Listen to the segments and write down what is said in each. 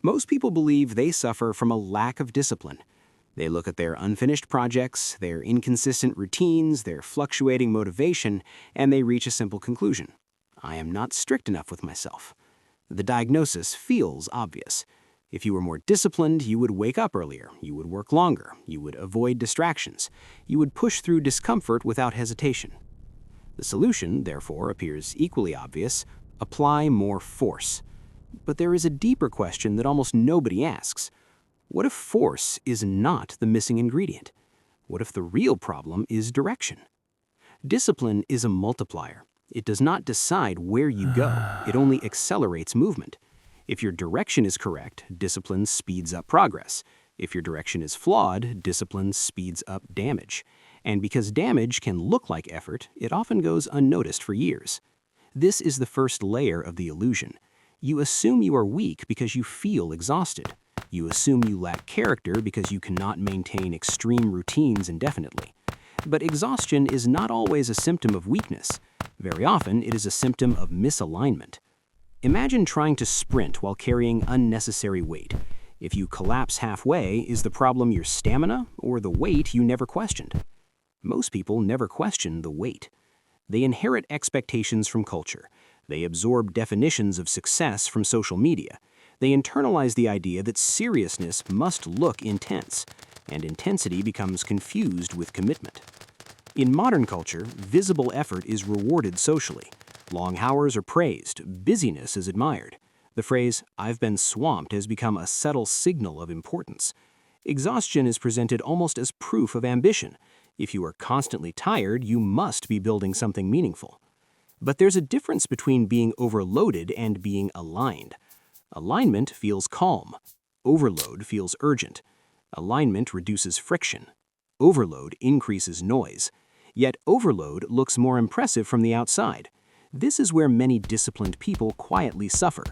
Most people believe they suffer from a lack of discipline. They look at their unfinished projects, their inconsistent routines, their fluctuating motivation, and they reach a simple conclusion. I am not strict enough with myself. The diagnosis feels obvious. If you were more disciplined, you would wake up earlier, you would work longer, you would avoid distractions, you would push through discomfort without hesitation. The solution, therefore, appears equally obvious: apply more force. But there is a deeper question that almost nobody asks. What if force is not the missing ingredient? What if the real problem is direction? Discipline is a multiplier. It does not decide where you go, it only accelerates movement. If your direction is correct, discipline speeds up progress. If your direction is flawed, discipline speeds up damage. And because damage can look like effort, it often goes unnoticed for years. This is the first layer of the illusion. You assume you are weak because you feel exhausted. You assume you lack character because you cannot maintain extreme routines indefinitely. But exhaustion is not always a symptom of weakness. Very often, it is a symptom of misalignment. Imagine trying to sprint while carrying unnecessary weight. If you collapse halfway, is the problem your stamina or the weight you never questioned? Most people never question the weight. They inherit expectations from culture. They absorb definitions of success from social media. They internalize the idea that seriousness must look intense, and intensity becomes confused with commitment. In modern culture, visible effort is rewarded socially. Long hours are praised, busyness is admired. The phrase, "I've been swamped," has become a subtle signal of importance. Exhaustion is presented almost as proof of ambition. If you are constantly tired, you must be building something meaningful. But there's a difference between being overloaded and being aligned. Alignment feels calm. Overload feels urgent. Alignment reduces friction. Overload increases noise. Yet overload looks more impressive from the outside. This is where many disciplined people quietly suffer.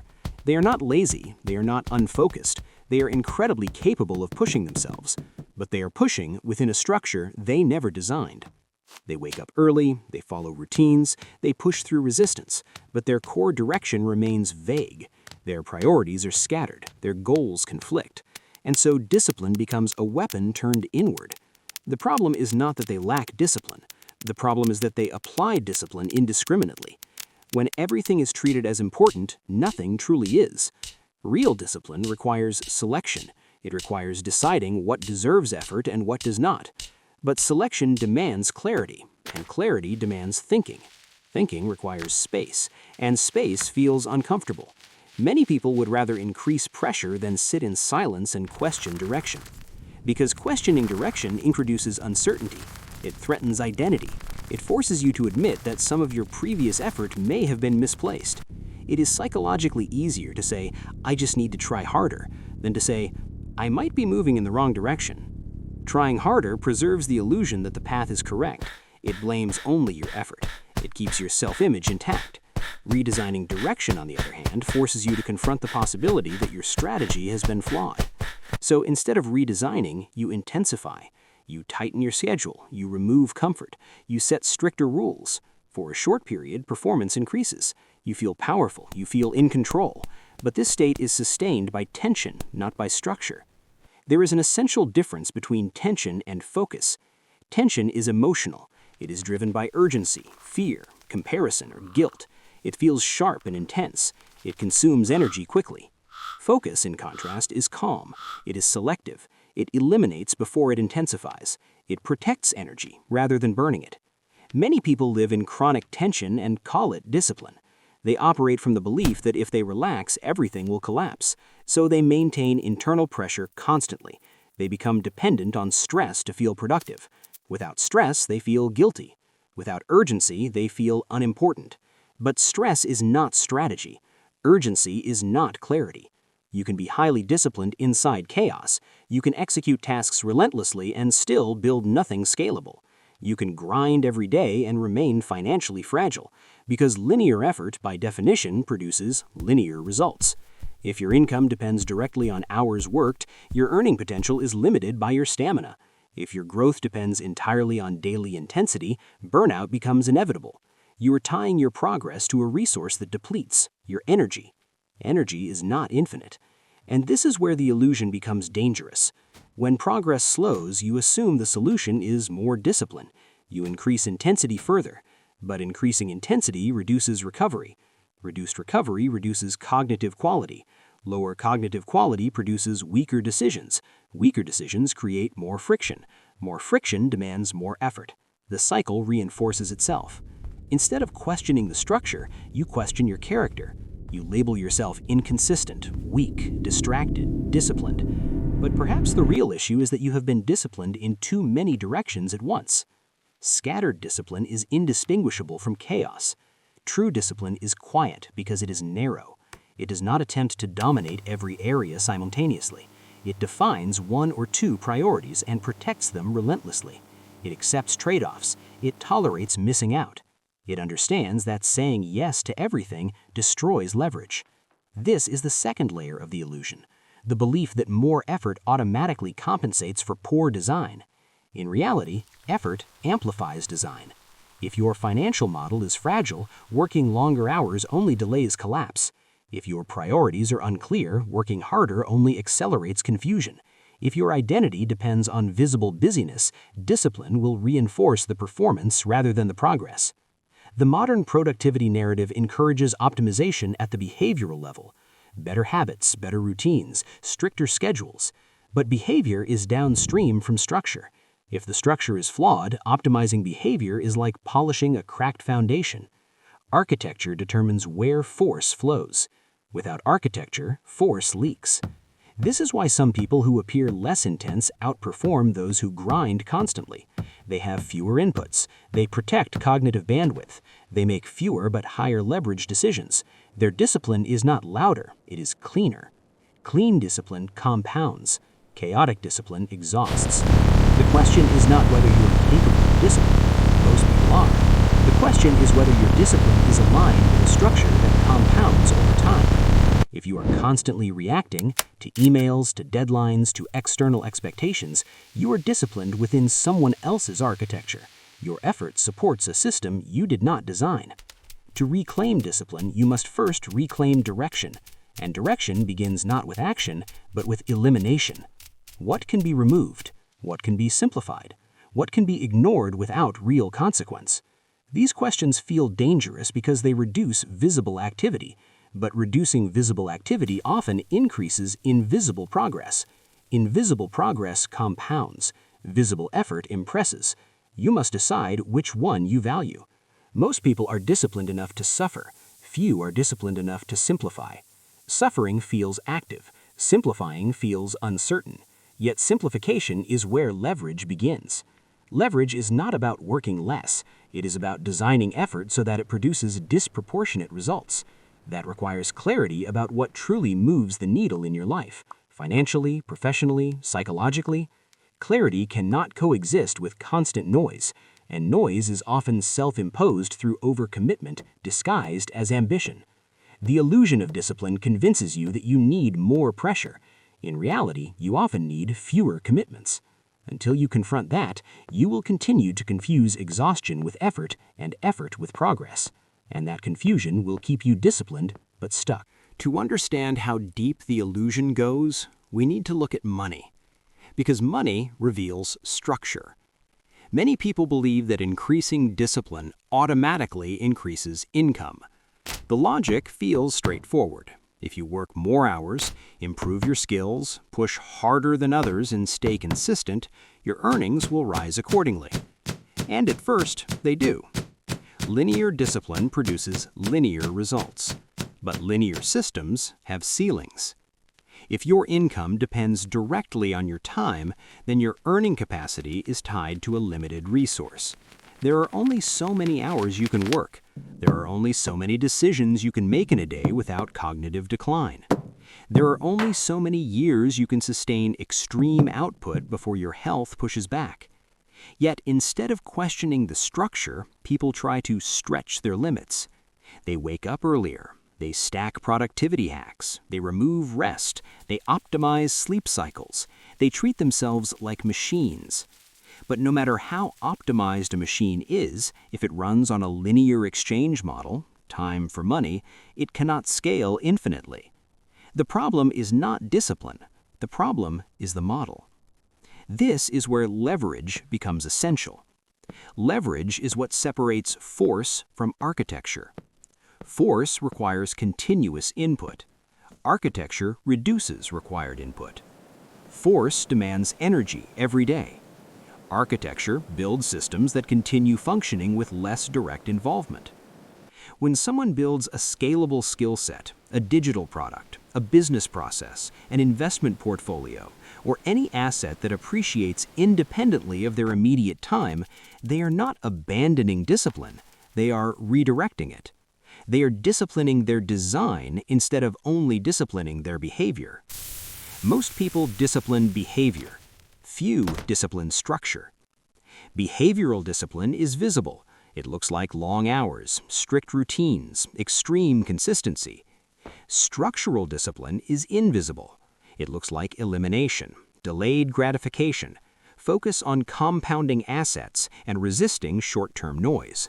They are not lazy, they are not unfocused, they are incredibly capable of pushing themselves. But they are pushing within a structure they never designed. They wake up early, they follow routines, they push through resistance, but their core direction remains vague. Their priorities are scattered, their goals conflict, and so discipline becomes a weapon turned inward. The problem is not that they lack discipline. The problem is that they apply discipline indiscriminately. When everything is treated as important, nothing truly is. Real discipline requires selection. It requires deciding what deserves effort and what does not. But selection demands clarity, and clarity demands thinking. Thinking requires space, and space feels uncomfortable. Many people would rather increase pressure than sit in silence and question direction. Because questioning direction introduces uncertainty. It threatens identity. It forces you to admit that some of your previous effort may have been misplaced. It is psychologically easier to say, "I just need to try harder," than to say, "I might be moving in the wrong direction." Trying harder preserves the illusion that the path is correct. It blames only your effort. It keeps your self-image intact. Redesigning direction, on the other hand, forces you to confront the possibility that your strategy has been flawed. So instead of redesigning, you intensify. You tighten your schedule, you remove comfort, you set stricter rules. For a short period, performance increases. You feel powerful, you feel in control. But this state is sustained by tension, not by structure. There is an essential difference between tension and focus. Tension is emotional. It is driven by urgency, fear, comparison, or guilt. It feels sharp and intense. It consumes energy quickly. Focus, in contrast, is calm. It is selective. It eliminates before it intensifies. It protects energy rather than burning it. Many people live in chronic tension and call it discipline. They operate from the belief that if they relax, everything will collapse. So they maintain internal pressure constantly. They become dependent on stress to feel productive. Without stress, they feel guilty. Without urgency, they feel unimportant. But stress is not strategy. Urgency is not clarity. You can be highly disciplined inside chaos. You can execute tasks relentlessly and still build nothing scalable. You can grind every day and remain financially fragile, because linear effort, by definition, produces linear results. If your income depends directly on hours worked, your earning potential is limited by your stamina. If your growth depends entirely on daily intensity, burnout becomes inevitable. You are tying your progress to a resource that depletes, your energy. Energy is not infinite. And this is where the illusion becomes dangerous. When progress slows, you assume the solution is more discipline. You increase intensity further, but increasing intensity reduces recovery. Reduced recovery reduces cognitive quality. Lower cognitive quality produces weaker decisions. Weaker decisions create more friction. More friction demands more effort. The cycle reinforces itself. Instead of questioning the structure, you question your character. You label yourself inconsistent, weak, distracted, disciplined. But perhaps the real issue is that you have been disciplined in too many directions at once. Scattered discipline is indistinguishable from chaos. True discipline is quiet because it is narrow. It does not attempt to dominate every area simultaneously. It defines one or two priorities and protects them relentlessly. It accepts trade-offs. It tolerates missing out. It understands that saying yes to everything destroys leverage. This is the second layer of the illusion, the belief that more effort automatically compensates for poor design. In reality, effort amplifies design. If your financial model is fragile, working longer hours only delays collapse. If your priorities are unclear, working harder only accelerates confusion. If your identity depends on visible busyness, discipline will reinforce the performance rather than the progress. The modern productivity narrative encourages optimization at the behavioral level. Better habits, better routines, stricter schedules. But behavior is downstream from structure. If the structure is flawed, optimizing behavior is like polishing a cracked foundation. Architecture determines where force flows. Without architecture, force leaks. This is why some people who appear less intense outperform those who grind constantly. They have fewer inputs. They protect cognitive bandwidth. They make fewer but higher leverage decisions. Their discipline is not louder, it is cleaner. Clean discipline compounds. Chaotic discipline exhausts. The question is not whether you are capable of discipline. Most people are. The question is whether your discipline is aligned with a structure that compounds over time. If you are constantly reacting to emails, to deadlines, to external expectations, you are disciplined within someone else's architecture. Your effort supports a system you did not design. To reclaim discipline, you must first reclaim direction. And direction begins not with action, but with elimination. What can be removed? What can be simplified? What can be ignored without real consequence? These questions feel dangerous because they reduce visible activity, but reducing visible activity often increases invisible progress. Invisible progress compounds. Visible effort impresses. You must decide which one you value. Most people are disciplined enough to suffer. Few are disciplined enough to simplify. Suffering feels active. Simplifying feels uncertain. Yet simplification is where leverage begins. Leverage is not about working less. It is about designing effort so that it produces disproportionate results. That requires clarity about what truly moves the needle in your life, financially, professionally, psychologically. Clarity cannot coexist with constant noise, and noise is often self-imposed through overcommitment disguised as ambition. The illusion of discipline convinces you that you need more pressure. In reality, you often need fewer commitments. Until you confront that, you will continue to confuse exhaustion with effort and effort with progress. And that confusion will keep you disciplined but stuck. To understand how deep the illusion goes, we need to look at money. Because money reveals structure. Many people believe that increasing discipline automatically increases income. The logic feels straightforward. If you work more hours, improve your skills, push harder than others, and stay consistent, your earnings will rise accordingly. And at first, they do. Linear discipline produces linear results, but linear systems have ceilings. If your income depends directly on your time, then your earning capacity is tied to a limited resource. There are only so many hours you can work. There are only so many decisions you can make in a day without cognitive decline. There are only so many years you can sustain extreme output before your health pushes back. Yet, instead of questioning the structure, people try to stretch their limits. They wake up earlier. They stack productivity hacks. They remove rest. They optimize sleep cycles. They treat themselves like machines. But no matter how optimized a machine is, if it runs on a linear exchange model, time for money, it cannot scale infinitely. The problem is not discipline. The problem is the model. This is where leverage becomes essential. Leverage is what separates force from architecture. Force requires continuous input. Architecture reduces required input. Force demands energy every day. Architecture builds systems that continue functioning with less direct involvement. When someone builds a scalable skill set, a digital product, a business process, an investment portfolio, or any asset that appreciates independently of their immediate time, they are not abandoning discipline, they are redirecting it. They are disciplining their design instead of only disciplining their behavior. Most people discipline behavior. Few discipline structure. Behavioral discipline is visible. It looks like long hours, strict routines, extreme consistency. Structural discipline is invisible. It looks like elimination, delayed gratification, focus on compounding assets, and resisting short-term noise.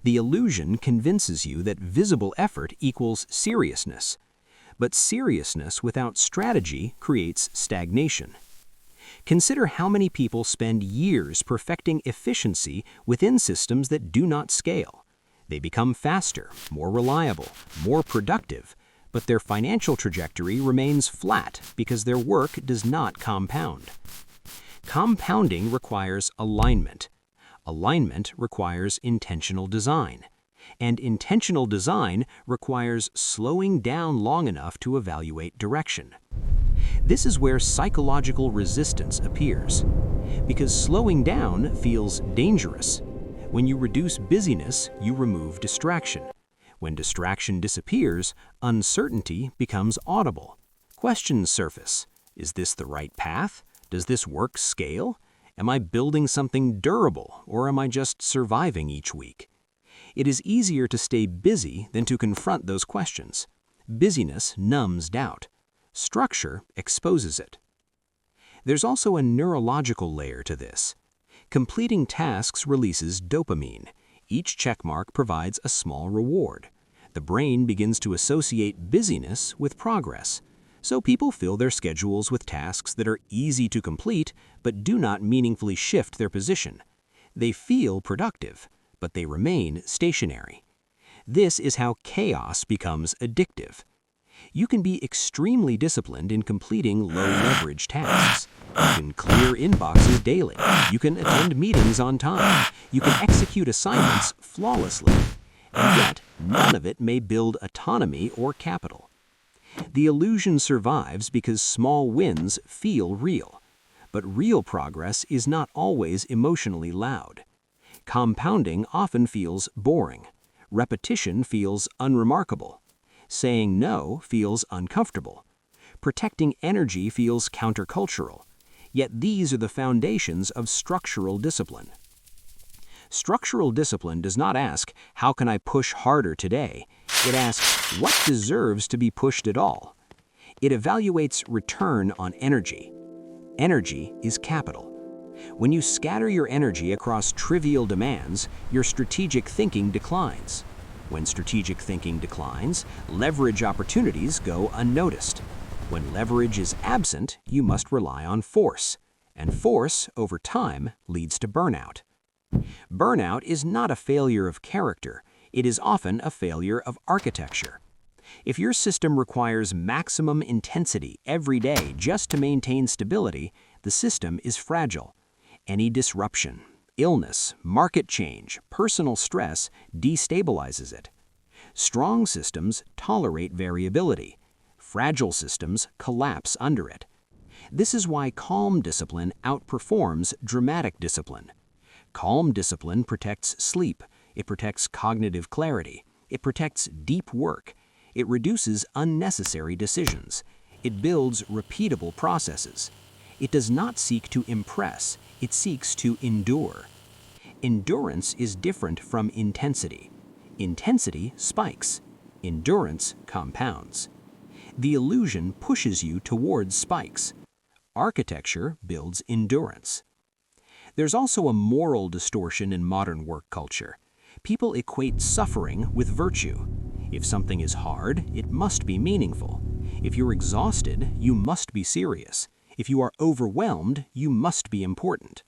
The illusion convinces you that visible effort equals seriousness. But seriousness without strategy creates stagnation. Consider how many people spend years perfecting efficiency within systems that do not scale. They become faster, more reliable, more productive, but their financial trajectory remains flat because their work does not compound. Compounding requires alignment. Alignment requires intentional design. And intentional design requires slowing down long enough to evaluate direction. This is where psychological resistance appears. Because slowing down feels dangerous. When you reduce busyness, you remove distraction. When distraction disappears, uncertainty becomes audible. Questions surface. Is this the right path? Does this work scale? Am I building something durable, or am I just surviving each week? It is easier to stay busy than to confront those questions. Busyness numbs doubt. Structure exposes it. There's also a neurological layer to this. Completing tasks releases dopamine. Each checkmark provides a small reward. The brain begins to associate busyness with progress. So people fill their schedules with tasks that are easy to complete but do not meaningfully shift their position. They feel productive, but they remain stationary. This is how chaos becomes addictive. You can be extremely disciplined in completing low-leverage tasks. You can clear inboxes daily. You can attend meetings on time. You can execute assignments flawlessly. And yet, none of it may build autonomy or capital. The illusion survives because small wins feel real. But real progress is not always emotionally loud. Compounding often feels boring. Repetition feels unremarkable. Saying no feels uncomfortable. Protecting energy feels countercultural. Yet these are the foundations of structural discipline. Structural discipline does not ask, how can I push harder today? It asks, what deserves to be pushed at all? It evaluates return on energy. Energy is capital. When you scatter your energy across trivial demands, your strategic thinking declines. When strategic thinking declines, leverage opportunities go unnoticed. When leverage is absent, you must rely on force. And force, over time, leads to burnout. Burnout is not a failure of character. It is often a failure of architecture. If your system requires maximum intensity every day just to maintain stability, the system is fragile. Any disruption, illness, market change, personal stress destabilizes it. Strong systems tolerate variability. Fragile systems collapse under it. This is why calm discipline outperforms dramatic discipline. Calm discipline protects sleep. It protects cognitive clarity. It protects deep work. It reduces unnecessary decisions. It builds repeatable processes. It does not seek to impress. It seeks to endure. Endurance is different from intensity. Intensity spikes. Endurance compounds. The illusion pushes you towards spikes. Architecture builds endurance. There's also a moral distortion in modern work culture. People equate suffering with virtue. If something is hard, it must be meaningful. If you're exhausted, you must be serious. If you are overwhelmed, you must be important.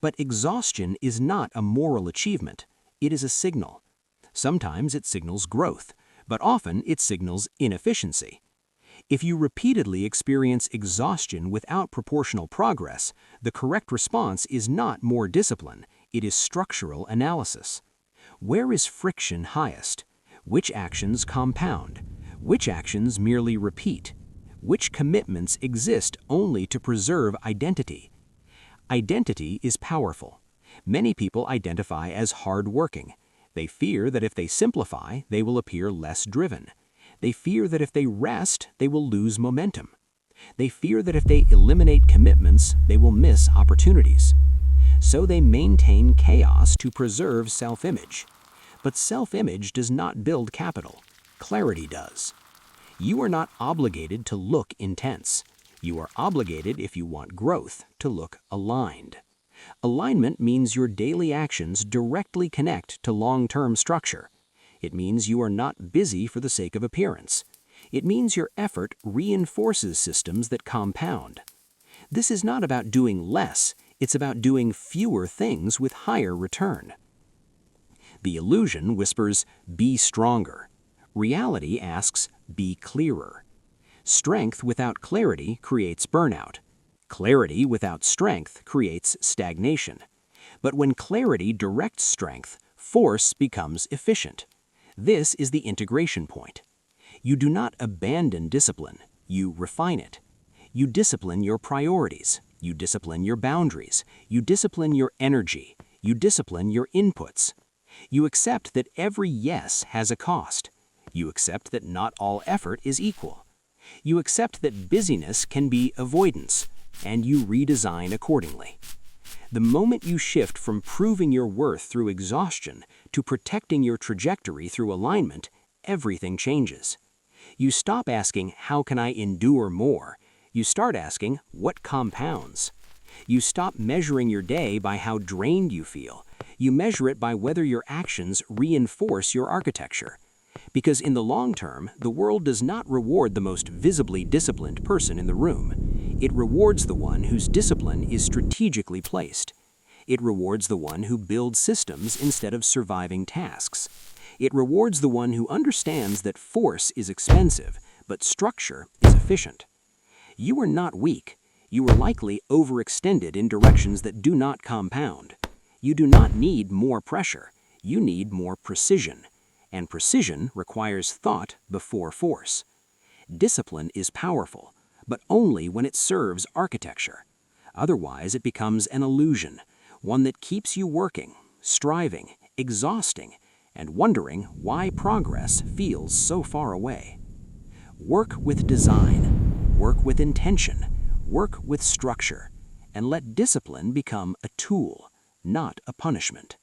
But exhaustion is not a moral achievement. It is a signal. Sometimes it signals growth, but often it signals inefficiency. If you repeatedly experience exhaustion without proportional progress, the correct response is not more discipline, it is structural analysis. Where is friction highest? Which actions compound? Which actions merely repeat? Which commitments exist only to preserve identity? Identity is powerful. Many people identify as hard-working. They fear that if they simplify, they will appear less driven. They fear that if they rest, they will lose momentum. They fear that if they eliminate commitments, they will miss opportunities. So they maintain chaos to preserve self-image. But self-image does not build capital. Clarity does. You are not obligated to look intense. You are obligated, if you want growth, to look aligned. Alignment means your daily actions directly connect to long-term structure. It means you are not busy for the sake of appearance. It means your effort reinforces systems that compound. This is not about doing less, it's about doing fewer things with higher return. The illusion whispers, "Be stronger." Reality asks, "Be clearer." Strength without clarity creates burnout. Clarity without strength creates stagnation. But when clarity directs strength, force becomes efficient. This is the integration point. You do not abandon discipline, you refine it. You discipline your priorities, you discipline your boundaries, you discipline your energy, you discipline your inputs. You accept that every yes has a cost. You accept that not all effort is equal. You accept that busyness can be avoidance, and you redesign accordingly. The moment you shift from proving your worth through exhaustion to protecting your trajectory through alignment, everything changes. You stop asking, "How can I endure more?" You start asking, "What compounds?" You stop measuring your day by how drained you feel. You measure it by whether your actions reinforce your architecture. Because in the long term, the world does not reward the most visibly disciplined person in the room. It rewards the one whose discipline is strategically placed. It rewards the one who builds systems instead of surviving tasks. It rewards the one who understands that force is expensive, but structure is efficient. You are not weak. You are likely overextended in directions that do not compound. You do not need more pressure. You need more precision. And precision requires thought before force. Discipline is powerful, but only when it serves architecture. Otherwise, it becomes an illusion, one that keeps you working, striving, exhausting, and wondering why progress feels so far away. Work with design, work with intention, work with structure, and let discipline become a tool, not a punishment.